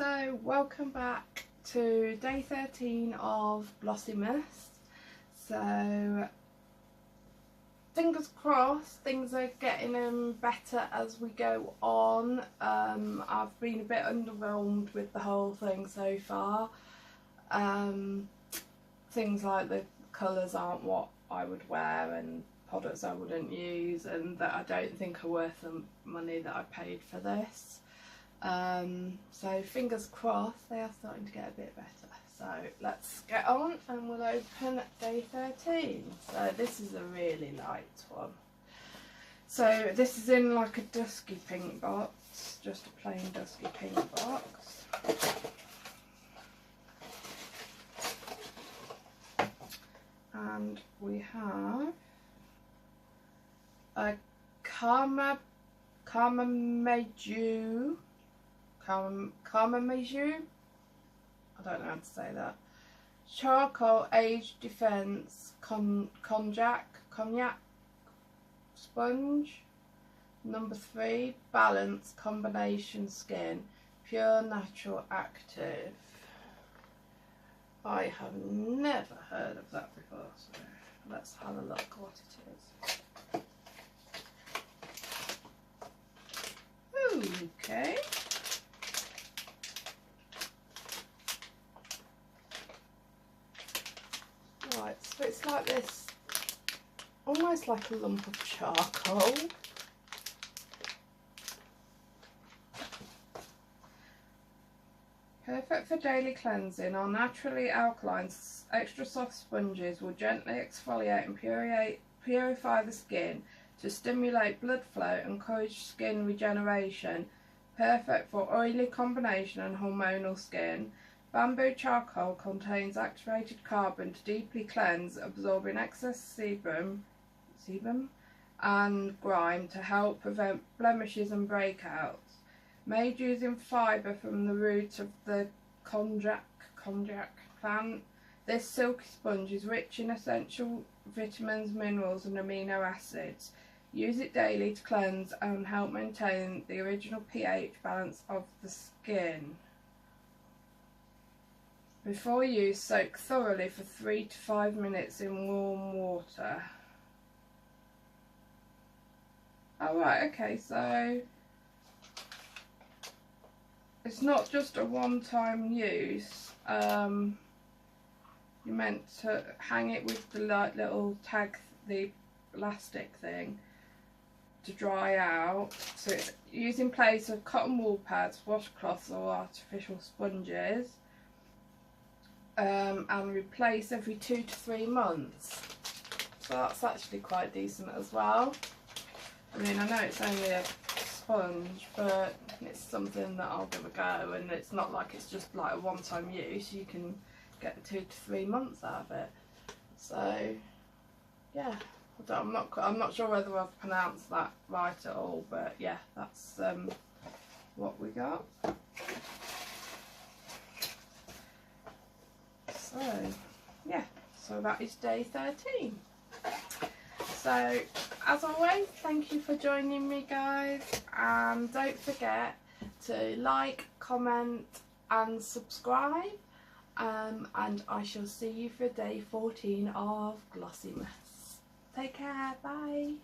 So welcome back to day 13 of GlossyBox. So fingers crossed things are getting better as we go on. I've been a bit underwhelmed with the whole thing so far. Things like the colours aren't what I would wear and products I wouldn't use, and that I don't think are worth the money that I paid for this. So fingers crossed they are starting to get a bit better. So let's get on and we'll open day 13. So this is a really light one. So this is in like a dusky pink box, just a plain dusky pink box. And we have a Karma Meiju. I don't know how to say that. Charcoal Age Defense Cognac Sponge. Number 3, Balance Combination Skin, Pure Natural Active. I have never heard of that before, so let's have a look what it is. Okay. Right, so it's like this, almost like a lump of charcoal. Perfect for daily cleansing. Our naturally alkaline, extra soft sponges will gently exfoliate and purify the skin to stimulate blood flow and encourage skin regeneration. Perfect for oily combination and hormonal skin. Bamboo charcoal contains activated carbon to deeply cleanse, absorbing excess sebum and grime to help prevent blemishes and breakouts. Made using fibre from the roots of the cognac plant, this silky sponge is rich in essential vitamins, minerals and amino acids. Use it daily to cleanse and help maintain the original pH balance of the skin. Before use, soak thoroughly for 3 to 5 minutes in warm water. Alright, okay, so it's not just a one-time use. You're meant to hang it with the little tag, the elastic thing, to dry out. So it's used in place of cotton wool pads, washcloths or artificial sponges. And replace every 2 to 3 months. So that's actually quite decent as well. I mean, I know it's only a sponge, but it's something that I'll give a go, and it's not like it's just like a one-time use. You can get 2 to 3 months out of it. So yeah, I'm not sure whether I've pronounced that right at all, but yeah, that's what we got. So yeah, so that is day 13. So as always, thank you for joining me, guys, and don't forget to like, comment and subscribe, and I shall see you for day 14 of GlossyBox. Take care, bye.